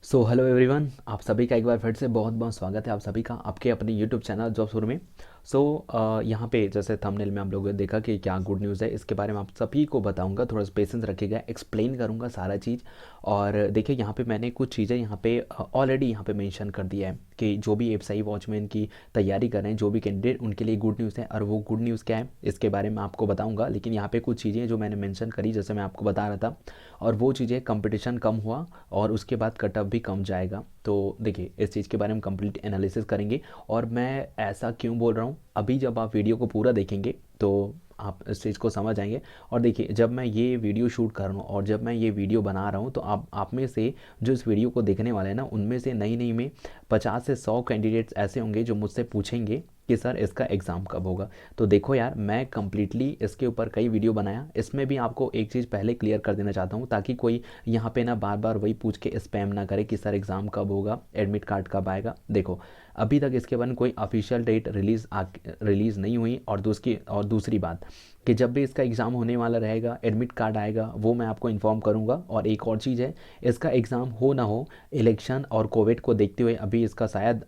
Hello everyone, आप सभी का एक बार फिर से बहुत बहुत स्वागत है आप सभी का आपके अपने यूट्यूब चैनल जॉब शुरू में। यहाँ पे जैसे थंबनेल में आप लोगों ने देखा कि क्या गुड न्यूज़ है, इसके बारे में आप सभी को बताऊंगा। थोड़ा सा पेशेंस रखिएगा, एक्सप्लेन करूंगा सारा चीज़। और देखिए यहाँ पे मैंने कुछ चीज़ें यहाँ पे ऑलरेडी यहाँ पे मेंशन कर दिया है कि जो भी एफएसआई वॉचमैन की तैयारी कर रहे हैं, जो भी कैंडिडेट, उनके लिए गुड न्यूज़ है। और वो गुड न्यूज़ क्या है इसके बारे में आपको बताऊँगा। लेकिन यहाँ पे कुछ चीज़ें जो मैंने मेंशन करी, जैसे मैं आपको बता रहा था, और वो चीज़ें कंपटीशन कम हुआ और उसके बाद कट ऑफ भी कम जाएगा। तो देखिए इस चीज़ के बारे में कंप्लीट एनालिसिस करेंगे। और मैं ऐसा क्यों बोल रहा हूँ, अभी जब आप वीडियो को पूरा देखेंगे तो आप इस चीज़ को समझ आएंगे। और देखिए जब मैं ये वीडियो शूट कर रहा हूँ और जब मैं ये वीडियो बना रहा हूँ तो आप में से जो इस वीडियो को देखने वाले हैं ना, उनमें से नई नई में 50 से 100 कैंडिडेट्स ऐसे होंगे जो मुझसे पूछेंगे कि सर इसका एग्ज़ाम कब होगा। तो देखो यार, मैं कम्प्लीटली इसके ऊपर कई वीडियो बनाया। इसमें भी आपको एक चीज़ पहले क्लियर कर देना चाहता हूँ, ताकि कोई यहाँ पे ना बार बार वही पूछ के स्पैम ना करे कि सर एग्ज़ाम कब होगा, एडमिट कार्ड कब आएगा। देखो अभी तक इसके बारे में कोई ऑफिशियल डेट रिलीज़ नहीं हुई। और दूसरी बात कि जब भी इसका एग्ज़ाम होने वाला रहेगा, एडमिट कार्ड आएगा, वो मैं आपको इन्फॉर्म करूँगा। और एक और चीज़ है, इसका एग्ज़ाम हो ना हो, इलेक्शन और कोविड को देखते हुए अभी इसका शायद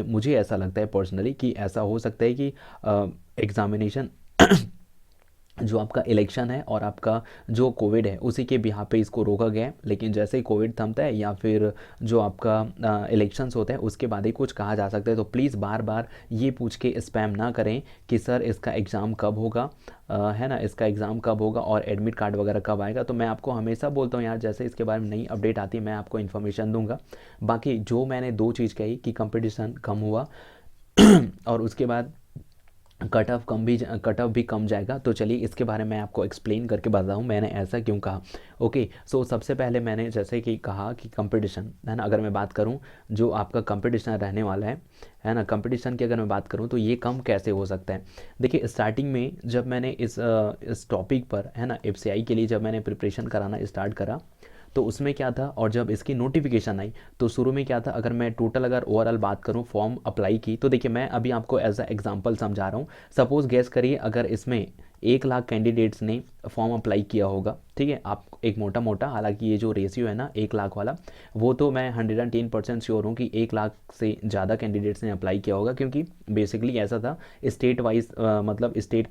मुझे ऐसा लगता है पर्सनली कि ऐसा हो सकता है कि एग्ज़ामिनेशन जो आपका इलेक्शन है और आपका जो कोविड है उसी के बिहाफ पे इसको रोका गया है। लेकिन जैसे ही कोविड थमता है या फिर जो आपका इलेक्शंस होता है उसके बाद ही कुछ कहा जा सकता है। तो प्लीज़ बार बार ये पूछ के स्पैम ना करें कि सर इसका एग्ज़ाम कब होगा, है ना, इसका एग्ज़ाम कब होगा और एडमिट कार्ड वगैरह कब आएगा। तो मैं आपको हमेशा बोलता हूँ यार, जैसे इसके बारे में नई अपडेट आती है मैं आपको इन्फॉर्मेशन दूंगा। बाकी जो मैंने दो चीज़ कही कि कंपटीशन कम हुआ और उसके बाद कट ऑफ भी कम जाएगा, तो चलिए इसके बारे में मैं आपको एक्सप्लेन करके बताऊँ मैंने ऐसा क्यों कहा। ओके, सो सबसे पहले मैंने जैसे कि कहा कि कंपटीशन, है ना, अगर मैं बात करूँ जो आपका कंपटीशन रहने वाला है ना, कंपटीशन की अगर मैं बात करूँ तो ये कम कैसे हो सकता है। देखिए स्टार्टिंग में जब मैंने इस टॉपिक पर, है ना, एफसीआई के लिए जब मैंने प्रिपरेशन कराना स्टार्ट करा तो उसमें क्या था, और जब इसकी नोटिफिकेशन आई तो शुरू में क्या था, अगर मैं टोटल अगर ओवरऑल बात करूं फॉर्म अप्लाई की, तो देखिए मैं अभी आपको एज अ एग्जांपल समझा रहा हूं। सपोज गैस करिए अगर इसमें 1 लाख कैंडिडेट्स ने फॉर्म अप्लाई किया होगा, ठीक है, आप एक मोटा मोटा, हालांकि ये जो रेशियो है ना 1 लाख वाला, वो तो मैं 110% श्योर हूँ कि 1 लाख से ज़्यादा कैंडिडेट्स ने अप्लाई किया होगा। क्योंकि बेसिकली ऐसा था, स्टेट वाइज मतलब स्टेट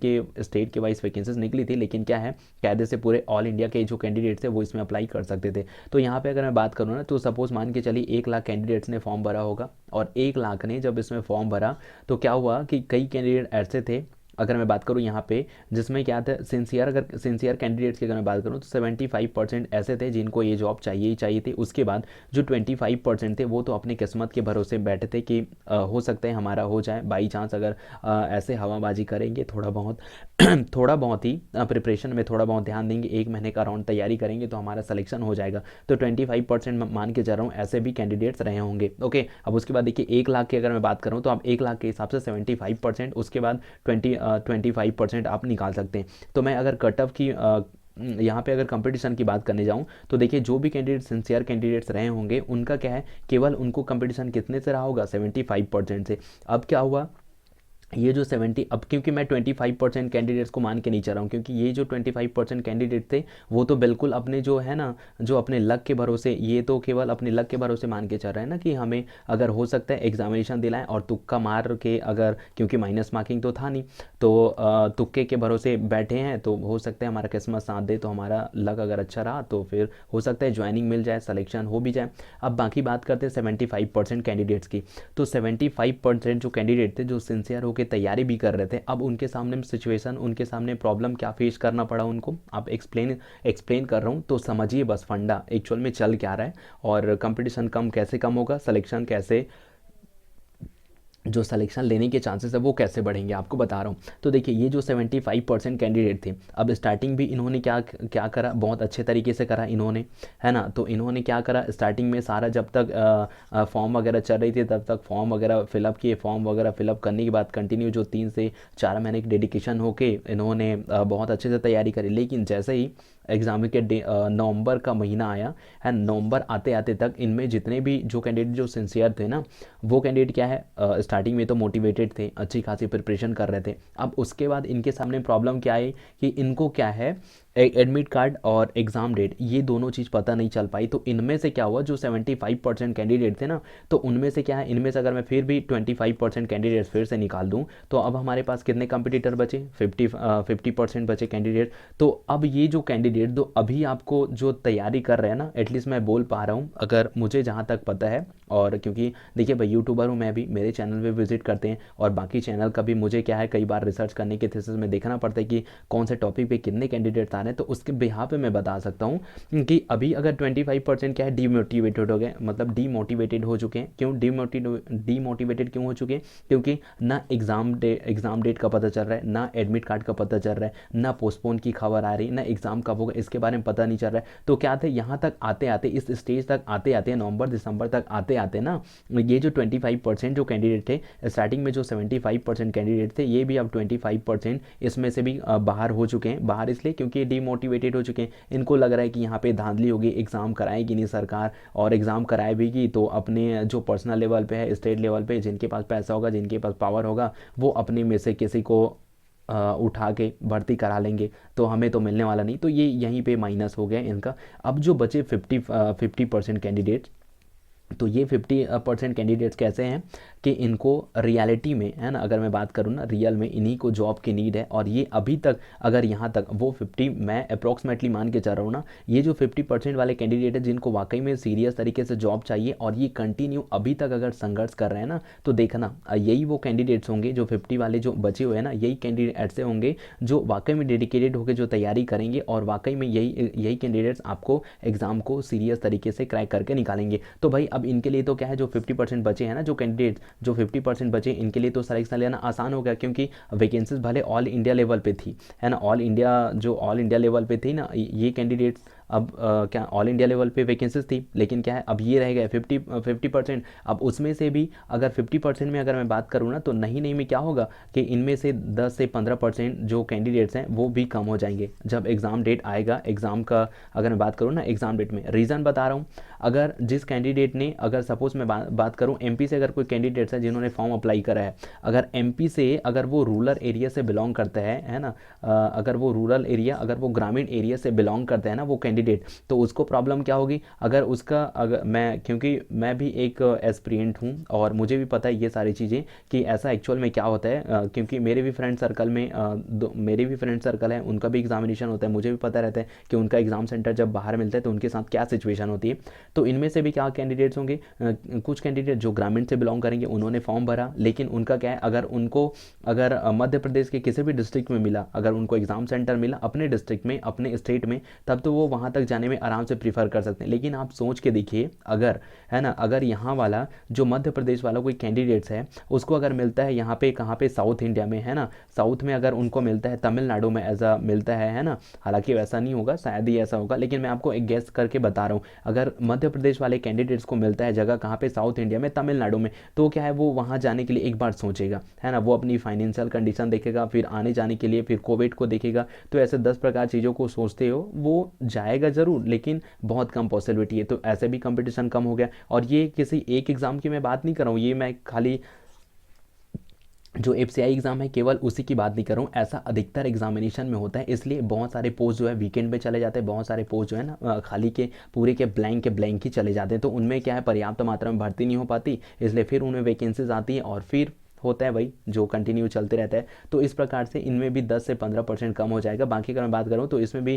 के वाइज वैकेंसीज निकली थी, लेकिन क्या है, कायदे से पूरे ऑल इंडिया के जो कैंडिडेट्स थे वो इसमें अप्लाई कर सकते थे। तो यहाँ पे अगर मैं बात करूँ ना, तो सपोज मान के चलिए 1 लाख कैंडिडेट्स ने फॉर्म भरा होगा, और 1 लाख ने जब इसमें फॉर्म भरा तो क्या हुआ कि कई कैंडिडेट ऐसे थे, अगर मैं बात करूँ यहाँ पे, जिसमें क्या था, सिंसियर कैंडिडेट्स की अगर मैं बात करूँ तो 75% ऐसे थे जिनको ये जॉब चाहिए ही चाहिए थी। उसके बाद जो 25% थे वो तो अपनी किस्मत के भरोसे बैठे थे कि हो सकता है हमारा हो जाए बाई चांस, अगर ऐसे हवाबाजी करेंगे थोड़ा बहुत थोड़ा बहुत ही प्रिपरेशन में थोड़ा बहुत ध्यान देंगे, 1 महीने का राउंड तैयारी करेंगे तो हमारा सिलेक्शन हो जाएगा। तो 25% मान के चल रहा हूँ ऐसे भी कैंडिडेट्स रहे होंगे। ओके, अब उसके बाद देखिए 1 लाख की अगर मैं बात करूँ तो आप 1 लाख के हिसाब से 75%, उसके बाद 25% आप निकाल सकते हैं। तो मैं अगर कट ऑफ की यहाँ पे अगर कंपटीशन की बात करने जाऊँ तो देखिए जो भी कैंडिडेट सिंसियर कैंडिडेट्स रहे होंगे उनका क्या है, केवल उनको कंपटीशन कितने से रहा होगा, 75% से। अब क्या हुआ, ये जो 70, अब क्योंकि मैं 25% कैंडिडेट्स को मान के नहीं चल रहा हूँ, क्योंकि ये जो 25% कैंडिडेट थे वो तो बिल्कुल अपने जो है ना, जो अपने लक के भरोसे, ये तो केवल अपने लक के भरोसे मान के चल रहे हैं ना कि हमें अगर हो सकता है एग्जामिनेशन दिलाएं, और तुक्का मार के, अगर क्योंकि माइनस मार्किंग तो था नहीं, तो तुक्के के भरोसे बैठे हैं, तो हो सकता है हमारा किस्मत साथ दे, तो हमारा लक अगर अच्छा रहा तो फिर हो सकता है ज्वाइनिंग मिल जाए, सलेक्शन हो भी जाए। अब बाकी बात करते हैं 75% कैंडिडेट्स की। तो 75% जो कैंडिडेट थे जो सिंसियर होकर तैयारी भी कर रहे थे, अब उनके सामने सिचुएशन, उनके सामने प्रॉब्लम क्या फेस करना पड़ा उनको, आप एक्सप्लेन कर रहा हूँ तो समझिए बस फंडा एक्चुअल में चल क्या रहा है, और कंपटीशन कैसे कम होगा, सिलेक्शन कैसे, जो सिलेक्शन लेने के चांसेस है वो कैसे बढ़ेंगे, आपको बता रहा हूँ। तो देखिए ये जो 75% कैंडिडेट थे, अब स्टार्टिंग भी इन्होंने क्या क्या करा, बहुत अच्छे तरीके से करा इन्होंने, है ना। तो इन्होंने क्या करा, स्टार्टिंग में सारा जब तक फॉर्म वगैरह चल रही थी तब तक फॉर्म वगैरह फिलअप किए, फॉर्म वगैरह फिलअप करने के बाद कंटिन्यू जो 3 से 4 महीने की डेडिकेशन होके इन्होंने बहुत अच्छे से तैयारी करी। लेकिन जैसे ही एग्ज़ाम के नवंबर का महीना आया है, नवंबर आते आते तक इनमें जितने भी जो कैंडिडेट जो सिंसियर थे ना, वो कैंडिडेट क्या है, स्टार्टिंग में तो मोटिवेटेड थे, अच्छी खासी प्रिपरेशन कर रहे थे। अब उसके बाद इनके सामने प्रॉब्लम क्या आई कि इनको क्या है एडमिट कार्ड और एग्ज़ाम डेट, ये दोनों चीज़ पता नहीं चल पाई। तो इनमें से क्या हुआ, जो 75% कैंडिडेट थे ना, तो उनमें से क्या है, इनमें से अगर मैं फिर भी 25% कैंडिडेट्स फिर से निकाल दूं, तो अब हमारे पास कितने कंपटीटर बचे, 50% बचे कैंडिडेट। तो अब ये जो कैंडिडेट जो अभी आपको जो तैयारी कर रहे हैं ना, एटलीस्ट मैं बोल पा रहा हूँ, अगर मुझे जहाँ तक पता है, और क्योंकि देखिए भाई यूट्यूबर हूँ मैं भी, मेरे चैनल पे विजिट करते हैं और बाकी चैनल का भी मुझे क्या है, कई बार रिसर्च करने के थीसिस में देखना पड़ता है कि कौन से टॉपिक पे कितने कैंडिडेट आ रहे हैं। तो उसके बिहाफ पे मैं बता सकता हूँ कि अभी अगर 25% क्या है, डीमोटिवेटेड हो गए, मतलब डीमोटिवेटेड हो चुके हैं। क्यों डीमोटिवेटेड क्यों हो चुके हैं? क्योंकि ना एग्ज़ाम डेट का पता चल रहा है, ना एडमिट कार्ड का पता चल रहा है, ना पोस्टपोन की खबर आ रही, ना एग्ज़ाम कब होगा इसके बारे में पता नहीं चल रहा है। तो क्या थे, यहाँ तक आते आते, इस स्टेज तक आते आते, नवंबर दिसंबर तक आते आते ना, ये जो 25% जो कैंडिडेट थे स्टार्टिंग में, जो 75% कैंडिडेट थे, ये भी अब 25% इसमें से भी बाहर हो चुके हैं। बाहर इसलिए क्योंकि ये डीमोटिवेटेड हो चुके हैं, इनको लग रहा है कि यहाँ पे धांधली होगी, एग्ज़ाम कराएगी नहीं सरकार, और एग्ज़ाम कराए भी तो अपने जो पर्सनल लेवल पे है, स्टेट लेवल पे जिनके पास पैसा होगा, जिनके पास पावर होगा, वो अपने में से किसी को उठा के भर्ती करा लेंगे, तो हमें तो मिलने वाला नहीं। तो ये यहीं पे माइनस हो गया इनका। अब जो बचे 50% कैंडिडेट्स, तो ये 50% कैंडिडेट्स कैसे हैं कि इनको रियलिटी में, है ना, अगर मैं बात करूँ ना, रियल में इन्हीं को जॉब की नीड है। और ये अभी तक अगर यहाँ तक वो 50, मैं अप्रॉक्सीमेटली मान के चल रहा हूँ ना, ये जो 50% वाले कैंडिडेट है जिनको वाकई में सीरियस तरीके से जॉब चाहिए और ये कंटिन्यू अभी तक अगर संघर्ष कर रहे हैं ना, तो देखना यही वो कैंडिडेट्स होंगे, जो 50 वाले जो बचे हुए हैं ना, यही कैंडिडेट ऐसे होंगे जो वाकई में डेडिकेटेड होकर जो तैयारी करेंगे, और वाकई में यही कैंडिडेट्स आपको एग्ज़ाम को सीरियस तरीके से क्रैक करके निकालेंगे। तो भाई अब इनके लिए तो क्या है, जो 50% बचे हैं ना, जो कैंडिडेट जो 50% बचे, इनके लिए तो सिलेक्शन लेना आसान हो गया, क्योंकि वैकेंसीज भले ऑल इंडिया लेवल पे थी, है ना, ऑल इंडिया लेवल पे थी ना ये कैंडिडेट्स। अब क्या ऑल इंडिया लेवल पे वैकेंसीज थी, लेकिन क्या है, अब ये रह गए 50%। अब उसमें से भी अगर 50% में अगर मैं बात करूँ ना, तो नहीं में क्या होगा कि इनमें से 10 से 15% जो कैंडिडेट्स हैं वो भी कम हो जाएंगे जब एग्ज़ाम डेट आएगा। एग्ज़ाम का अगर मैं बात करूँ ना, एग्ज़ाम डेट में रीज़न बता रहा हूँ, अगर जिस कैंडिडेट ने, अगर सपोज मैं बात करूँ एमपी से, अगर कोई कैंडिडेट्स है जिन्होंने फॉर्म अप्लाई करा है, अगर एमपी से, अगर वो रूरल एरिया से बिलोंग करता है ना, अगर वो रूरल एरिया, अगर वो ग्रामीण एरिया से बिलोंग करता है ना वो कैंडिडेट, तो उसको प्रॉब्लम क्या होगी, अगर उसका, अगर मैं, क्योंकि मैं भी एक एस्पिरेंट हूँ और मुझे भी पता है ये सारी चीज़ें कि ऐसा एक्चुअल में क्या होता है, क्योंकि मेरे भी फ्रेंड सर्कल में मेरे भी फ्रेंड सर्कल है, उनका भी एग्जामिनेशन होता है, मुझे भी पता रहता है कि उनका एग्ज़ाम सेंटर जब बाहर मिलता है तो उनके साथ क्या सिचुएशन होती है। तो इनमें से भी क्या कैंडिडेट्स होंगे, कुछ कैंडिडेट जो ग्रामीण से बिलोंग करेंगे, उन्होंने फॉर्म भरा, लेकिन उनका क्या है, अगर उनको, अगर मध्य प्रदेश के किसी भी डिस्ट्रिक्ट में मिला, अगर उनको एग्ज़ाम सेंटर मिला अपने डिस्ट्रिक्ट में, अपने स्टेट में, तब तो वो वहाँ तक जाने में आराम से प्रीफर कर सकते हैं। लेकिन आप सोच के देखिए, अगर, है ना, अगर यहाँ वाला जो मध्य प्रदेश वाला कोई कैंडिडेट्स है, उसको अगर मिलता है यहाँ पे, कहाँ पे, साउथ इंडिया में, है ना, साउथ में अगर उनको मिलता है, तमिलनाडु में ऐसा मिलता है ना, हालांकि वैसा नहीं होगा, शायद ही ऐसा होगा, लेकिन मैं आपको एक गेस करके बता रहा हूँ, अगर मध्य प्रदेश वाले कैंडिडेट्स को मिलता है जगह कहाँ पे, साउथ इंडिया में, तमिलनाडु में, तो क्या है, वो वहाँ जाने के लिए एक बार सोचेगा, है ना, वो अपनी फाइनेंशियल कंडीशन देखेगा, फिर आने जाने के लिए, फिर कोविड को देखेगा, तो ऐसे 10 प्रकार चीज़ों को सोचते हो वो जाएगा ज़रूर, लेकिन बहुत कम पॉसिबिलिटी है। तो ऐसे भी कंपटीशन कम हो गया। और ये किसी एक एग्ज़ाम की मैं बात नहीं कर रहा हूँ, ये मैं खाली जो एफसीआई एग्ज़ाम है केवल उसी की बात नहीं कर रहा हूँ, ऐसा अधिकतर एग्जामिनेशन में होता है। इसलिए बहुत सारे पोस्ट जो है वीकेंड पे चले जाते हैं, बहुत सारे पोस्ट जो है ना खाली के पूरे के ब्लैंक ही चले जाते हैं। तो उनमें क्या है, पर्याप्त मात्रा में भर्ती नहीं हो पाती, इसलिए फिर उनमें वैकेंसीज आती है और फिर होता है भाई जो कंटिन्यू चलते रहता है। तो इस प्रकार से इनमें भी 10 से 15% कम हो जाएगा। बाकी अगर मैं बात करूँ तो इसमें भी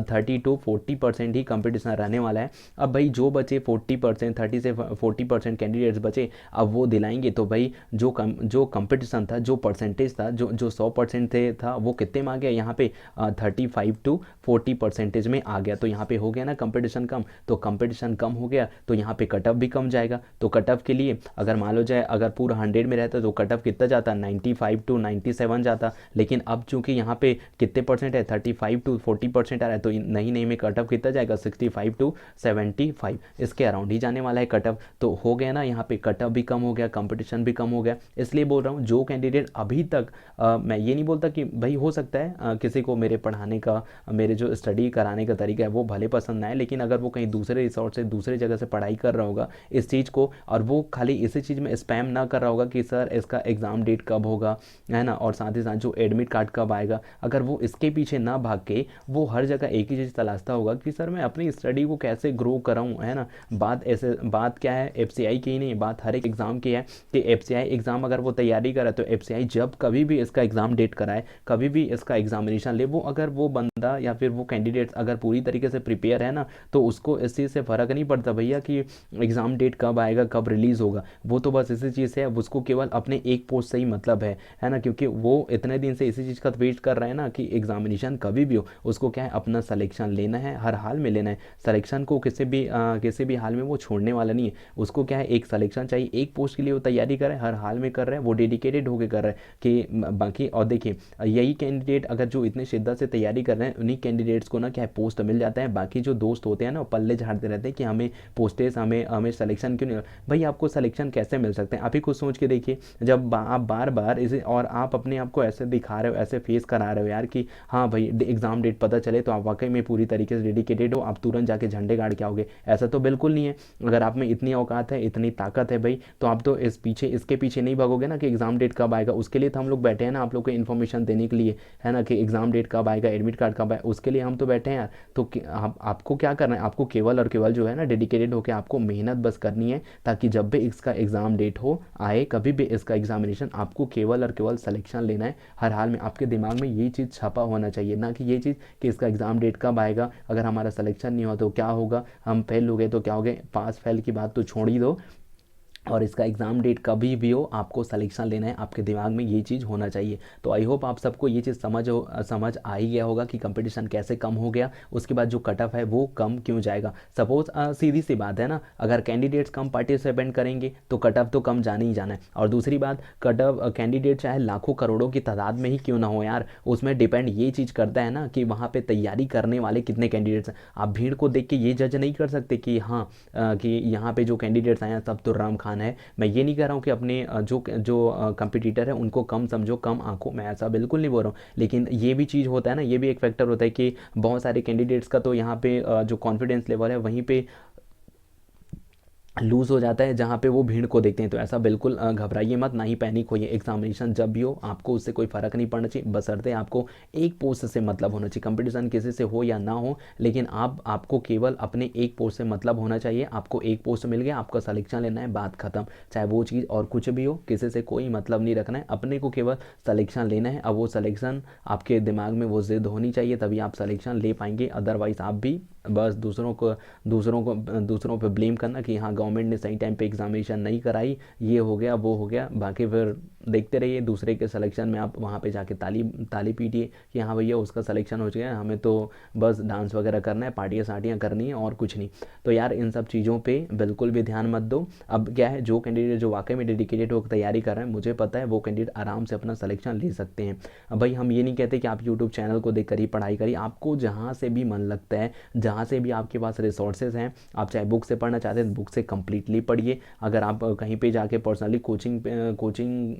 30 to 40% ही कंपटीशन रहने वाला है। अब भाई जो बचे 40%, 30 से 40% कैंडिडेट्स बचे, अब वो दिलाएंगे तो भाई जो कंपटीशन था, जो परसेंटेज था, जो 100% थे था, वो कितने में आ गया यहाँ पे, 35 to 40% में आ गया। तो यहाँ पे हो गया ना कंपटीशन कम, तो कंपटीशन कम हो गया तो यहाँ पे कट ऑफ भी कम जाएगा। तो कट ऑफ के लिए अगर मान लो जाए, अगर पूरा 100 में रहता तो कट ऑफ कितना जाता, 95 to 97 जाता। लेकिन अब चूंकि यहाँ पे कितने परसेंट है, 35 to 40% आ रहा है, तो नहीं में कट ऑफ कितना जाएगा, 65 to 75, इसके अराउंड ही जाने वाला है कट ऑफ। तो हो गया ना, यहाँ पे कट ऑफ भी कम हो गया, कंपटीशन भी कम हो गया। इसलिए बोल रहा हूँ जो कैंडिडेट अभी तक मैं ये नहीं बोलता कि भाई हो सकता है किसी को मेरे पढ़ाने का, मेरे जो स्टडी कराने का तरीका है वो भले पसंद ना आए, लेकिन अगर वो कहीं दूसरे रिसोर्ट से, दूसरे जगह से पढ़ाई कर रहा होगा इस चीज़ को, और वो खाली इसी चीज़ में स्पैम ना कर रहा होगा कि सर इसका इसका एग्ज़ाम डेट कब होगा, है ना, और साथ ही साथ जो एडमिट कार्ड कब आएगा, अगर वो इसके पीछे ना भाग के वो हर जगह एक ही चीज़ तलाशता होगा कि सर मैं अपनी स्टडी को कैसे ग्रो कराऊँ, है ना। बात क्या है एफसीआई की ही नहीं, बात हर एक एग्ज़ाम की है कि एफसीआई एग्ज़ाम अगर वो तैयारी करे तो एफसीआई जब कभी भी इसका एग्ज़ाम डेट कराए, कभी भी इसका एग्जामिनेशन ले, वो अगर वो बंदा या फिर वो कैंडिडेट अगर पूरी तरीके से प्रिपेयर है ना, तो उसको इस चीज़ से फ़र्क नहीं पड़ता भैया कि एग्ज़ाम डेट कब आएगा, कब रिलीज़ होगा। वो तो बस इसी चीज़ से है, उसको केवल अपने एक पोस्ट से ही मतलब है ना, क्योंकि वो इतने दिन से इसी चीज़ का वेट कर रहा है ना कि एग्जामिनेशन कभी भी हो, उसको क्या है अपना सलेक्शन लेना है, हर हाल में लेना है। सलेक्शन को किसी भी हाल में वो छोड़ने वाला नहीं है। उसको क्या है एक सलेक्शन चाहिए, एक पोस्ट के लिए वो तैयारी कर रहा है, हर हाल में कर रहा है, वो डेडिकेटेड होकर कर रहा है कि बाकी। और देखिए यही कैंडिडेट अगर जो इतने शिद्दत से तैयारी कर रहे हैं, उन्हीं कैंडिडेट्स को ना क्या है पोस्ट मिल जाता है। बाकी जो दोस्त होते हैं ना पल्ले झाड़ते रहते हैं कि हमें पोस्टेज, हमें सिलेक्शन क्यों नहीं। भाई आपको सिलेक्शन कैसे मिल सकते हैं, आप ही खुद सोच के देखिए। जब आप बार बार इसे और आप अपने आप को ऐसे दिखा रहे हो, ऐसे फेस करा रहे हो यार कि हाँ भाई एग्जाम डेट पता चले तो आप वाकई में पूरी तरीके से डेडिकेटेड हो, आप तुरंत जाके झंडे गाड़ के आओगे, ऐसा तो बिल्कुल नहीं है। अगर आप में इतनी औकात है, इतनी ताकत है भाई, तो आप तो इसके पीछे नहीं भागोगे ना कि एग्जाम डेट कब आएगा। उसके लिए तो हम लोग बैठे हैं ना आप लोग को इन्फॉर्मेशन देने के लिए, है ना, कि एग्जाम डेट कब आएगा, एडमिट कार्ड कब आएगा, उसके लिए हम तो बैठे हैं यार। तो आपको क्या करना है, आपको केवल और केवल जो है ना डेडिकेटेड होकर आपको मेहनत बस करनी है, ताकि जब भी इसका एग्जाम डेट हो आए, कभी भी इसका एग्जामिनेशन, आपको केवल और केवल सिलेक्शन लेना है। हर हाल में आपके दिमाग में ये चीज़ छपा होना चाहिए, ना कि ये चीज़ कि इसका एग्जाम डेट कब आएगा, अगर हमारा सिलेक्शन नहीं हुआ तो क्या होगा, हम फेल हो गए तो क्या हो गए। पास फेल की बात तो छोड़ ही दो, और इसका एग्ज़ाम डेट कभी भी हो आपको सिलेक्शन लेना है, आपके दिमाग में ये चीज़ होना चाहिए। तो आई होप आप सबको ये चीज़ समझ आ ही गया होगा कि कंपटीशन कैसे कम हो गया, उसके बाद जो कट ऑफ है वो कम क्यों जाएगा। सपोज सीधी सी बात है ना, अगर कैंडिडेट्स कम पार्टिसिपेंट करेंगे तो कट ऑफ तो कम जाना ही जाना है। और दूसरी बात, कट ऑफ कैंडिडेट चाहे लाखों करोड़ों की तादाद में ही क्यों ना हो यार, उसमें डिपेंड ये चीज़ करता है ना कि वहाँ पर तैयारी करने वाले कितने कैंडिडेट्स हैं। आप भीड़ को देख के ये जज नहीं कर सकते कि हाँ कि यहाँ पे जो कैंडिडेट्स आए हैं सब तो राम खान है। मैं ये नहीं कह रहा हूँ कि अपने जो जो कंपटीटर है उनको कम समझो, कम आंखों, मैं ऐसा बिल्कुल नहीं बोल रहा हूँ। लेकिन ये भी चीज़ होता है ना, ये भी एक फैक्टर होता है कि बहुत सारे कैंडिडेट्स का तो यहाँ पे जो कॉन्फिडेंस लेवल है वहीं पे लूज़ हो जाता है, जहाँ पे वो भीड़ को देखते हैं। तो ऐसा बिल्कुल घबराइए मत, ना ही पैनिक होइए। एग्जामिनेशन जब भी हो आपको उससे कोई फ़र्क नहीं पड़ना चाहिए, बशर्ते आपको एक पोस्ट से मतलब होना चाहिए। कंपटीशन किसी से हो या ना हो, लेकिन आपको केवल अपने एक पोस्ट से मतलब होना चाहिए। आपको एक पोस्ट मिल गया, आपका सलेक्शन लेना है, बात खत्म। चाहे वो चीज़ और कुछ भी हो, किसी से कोई मतलब नहीं रखना है, अपने को केवल सलेक्शन लेना है। अब वो सलेक्शन आपके दिमाग में वो जिद होनी चाहिए, तभी आप सलेक्शन ले पाएंगे। अदरवाइज़ आप भी बस दूसरों पे ब्लेम करना कि हाँ गवर्नमेंट ने सही टाइम पे एग्जामिनेशन नहीं कराई, ये हो गया वो हो गया, बाकी फिर देखते रहिए दूसरे के सिलेक्शन में आप वहाँ पे जाके ताली पीटिए कि हाँ भैया उसका सिलेक्शन हो गया, हमें तो बस डांस वगैरह करना है, पार्टियाँ साटियाँ करनी है और कुछ नहीं। तो यार इन सब चीज़ों पे बिल्कुल भी ध्यान मत दो। अब क्या है, जो कैंडिडेट जो वाकई में डेडिकेटेड होकर तैयारी कर रहे हैं, मुझे पता है वो कैंडिडेट आराम से अपना सिलेक्शन ले सकते हैं। अब भाई हम ये नहीं कहते कि आप यूट्यूब चैनल को देख कर ही पढ़ाई करिए, आपको जहाँ से भी मन लगता है, जहाँ से भी आपके पास रिसोर्सेज हैं, आप चाहे बुक से पढ़ना चाहते हैं बुक से कम्प्लीटली पढ़िए। अगर आप कहीं पे जाके पर्सनली कोचिंग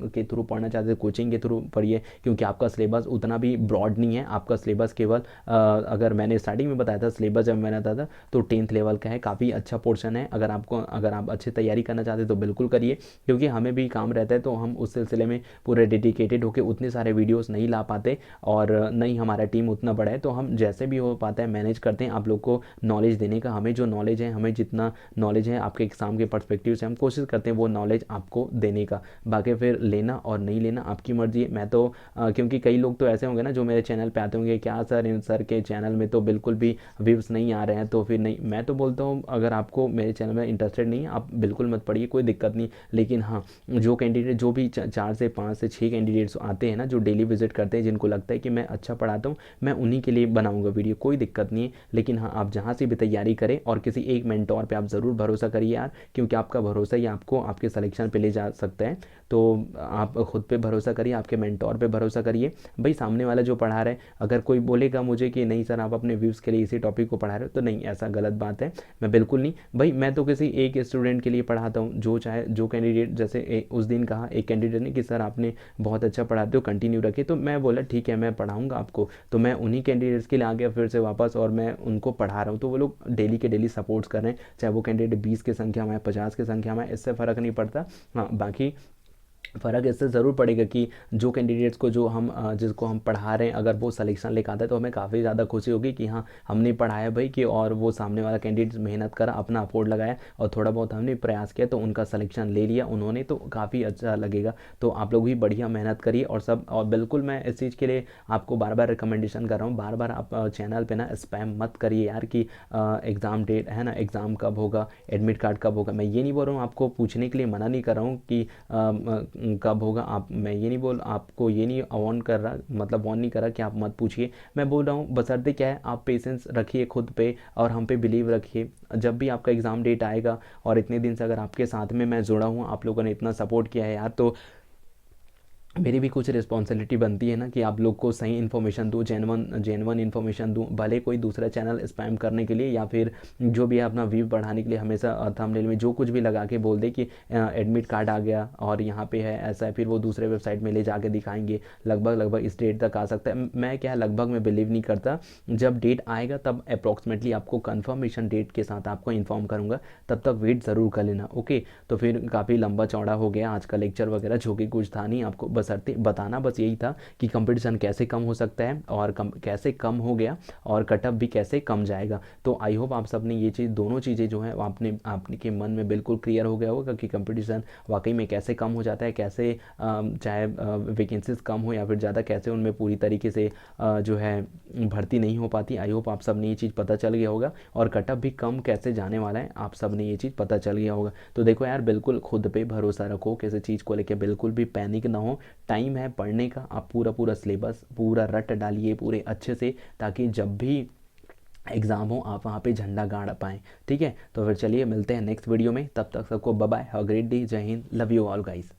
के थ्रू पढ़ना चाहते हैं कोचिंग के थ्रू पढ़िए, क्योंकि आपका सिलेबस उतना भी ब्रॉड नहीं है। आपका सिलेबस केवल अगर मैंने स्टार्टिंग में बताया था सिलेबस जब मैंने बताया था तो 10th लेवल का है, काफ़ी अच्छा पोर्शन है। अगर आप अच्छी तैयारी करना चाहते हैं तो बिल्कुल करिए, क्योंकि हमें भी काम रहता है, तो हम उस सिलसिले में पूरे डेडिकेटेड होकर उतने सारे वीडियोज़ नहीं ला पाते, और नहीं हमारा टीम उतना बड़ा है, तो हम जैसे भी हो पाता है मैनेज करते हैं आप लोग को नॉलेज देने का। हमें जो नॉलेज है, हमें जितना नॉलेज है आपके एग्ज़ाम के पर्सपेक्टिव से, हम कोशिश करते हैं वो नॉलेज आपको देने का। बाकी फिर लेना और नहीं लेना आपकी मर्जी है। मैं तो क्योंकि कई लोग तो ऐसे होंगे ना जो मेरे चैनल पे आते होंगे, क्या सर इन सर के चैनल में तो बिल्कुल भी व्यूज़ नहीं आ रहे हैं, तो फिर नहीं। मैं तो बोलता हूँ अगर आपको मेरे चैनल में इंटरेस्टेड नहीं है आप बिल्कुल मत पढ़िए, कोई दिक्कत नहीं। लेकिन हाँ, जो कैंडिडेट जो भी 4 से 5 से 6 कैंडिडेट्स आते हैं ना, जो डेली विजिट करते हैं, जिनको लगता है कि मैं अच्छा पढ़ाता हूँ, मैं उन्हीं के लिए बनाऊँगा वीडियो, कोई दिक्कत नहीं है। लेकिन हाँ, आप जहाँ से भी तैयारी करें और किसी एक मेंटोर पे आप ज़रूर भरोसा करिए यार, क्योंकि आपका भरोसा ही आपको आपके सिलेक्शन पे ले जा सकता है। तो आप खुद पे भरोसा करिए, आपके मेंटोर पे भरोसा करिए। भाई सामने वाला जो पढ़ा रहा है, अगर कोई बोलेगा मुझे कि नहीं सर आप अपने व्यूज़ के लिए इसी टॉपिक को पढ़ा रहे हो, तो नहीं, ऐसा गलत बात है। मैं बिल्कुल नहीं भाई, मैं तो किसी एक स्टूडेंट के लिए पढ़ाता हूँ, जो चाहे जो कैंडिडेट, जैसे उस दिन कहा एक कैंडिडेट ने कि सर आपने बहुत अच्छा पढ़ाते हो, कंटिन्यू रखिए। तो मैं बोला ठीक है मैं पढ़ाऊँगा आपको। तो मैं उन्हीं कैंडिडेट्स के लिए आ गया फिर से वापस, और मैं उनको पढ़ा रहा हूँ। तो वो लोग डेली के डेली सपोर्ट्स कर रहे हैं, चाहे वो कैंडिडेट 20 की संख्या में, 50 की संख्या में, इससे फ़र्क नहीं पड़ता। हाँ बाकी फ़र्क इससे ज़रूर पड़ेगा कि जो कैंडिडेट्स को जो हम जिसको हम पढ़ा रहे हैं अगर वो सिलेक्शन लेकर आता है तो हमें काफ़ी ज़्यादा खुशी होगी कि हाँ हमने पढ़ाया भाई कि, और वो सामने वाला कैंडिडेट मेहनत करा, अपना अफोर्ड लगाया और थोड़ा बहुत हमने प्रयास किया तो उनका सिलेक्शन ले लिया उन्होंने, तो काफ़ी अच्छा लगेगा। तो आप लोग भी बढ़िया मेहनत करिए और सब, और बिल्कुल मैं इस चीज़ के लिए आपको बार बार रिकमेंडेशन कर रहा हूँ, बार बार आप चैनल पे ना स्पैम मत करिए यार कि एग्ज़ाम डेट है ना, एग्ज़ाम कब होगा, एडमिट कार्ड कब होगा। मैं ये नहीं बोल रहा हूँ, आपको पूछने के लिए मना नहीं कर रहा हूँ कि कब होगा, आप, मैं ये नहीं बोल, आपको ये नहीं वार्न कर रहा, मतलब वार्न नहीं कर रहा कि आप मत पूछिए। मैं बोल रहा हूँ बशर्ते क्या है, आप पेशेंस रखिए खुद पे और हम पे बिलीव रखिए। जब भी आपका एग्ज़ाम डेट आएगा और इतने दिन से अगर आपके साथ में मैं जुड़ा हूँ, आप लोगों ने इतना सपोर्ट किया है यार, तो मेरी भी कुछ रिस्पॉन्सिबिलिटी बनती है ना कि आप लोग को सही इन्फॉर्मेशन दूँ, जेनवन इन्फॉर्मेशन दूँ, भले कोई दूसरा चैनल स्पैम करने के लिए या फिर जो भी है अपना व्यू बढ़ाने के लिए हमेशा थंबनेल में जो कुछ भी लगा के बोल दे कि एडमिट कार्ड आ गया और यहाँ पे है ऐसा है, फिर वो दूसरे वेबसाइट में ले जाके दिखाएंगे लगभग इस डेट तक आ सकता है। मैं क्या है, लगभग में बिलीव नहीं करता। जब डेट आएगा तब अप्रॉक्सीमेटली आपको कन्फर्मेशन डेट के साथ आपको इन्फॉर्म करूँगा, तब तक वेट ज़रूर कर लेना। ओके, तो फिर काफ़ी लंबा चौड़ा हो गया आज का लेक्चर वगैरह, जो कि कुछ था नहीं, आपको बसरते बताना बस यही था कि कंपटीशन कैसे कम हो सकता है और कैसे कम हो गया और कटअप भी कैसे कम जाएगा। तो आई होप आप सब ने ये चीज़, दोनों चीज़ें जो है आपने आपने के मन में बिल्कुल क्लियर हो गया होगा कि कंपटीशन वाकई में कैसे कम हो जाता है, कैसे चाहे वैकेंसीज कम हो या फिर ज़्यादा, कैसे उनमें पूरी तरीके से जो है भर्ती नहीं हो पाती। आई होप आप सब ने ये चीज़ पता चल गया होगा और कटअप भी कम कैसे जाने वाला है आप सब ने ये चीज़ पता चल गया होगा। तो देखो यार, बिल्कुल खुद पे भरोसा रखो, किसी चीज़ को लेके बिल्कुल भी पैनिक ना हो। टाइम है पढ़ने का, आप पूरा पूरा सिलेबस पूरा रट डालिए पूरे अच्छे से, ताकि जब भी एग्ज़ाम हो आप वहाँ पे झंडा गाड़ पाएँ। ठीक है, तो फिर चलिए मिलते हैं नेक्स्ट वीडियो में, तब तक सबको bye bye, have a great day, जय हिंद, लव यू ऑल गाइस।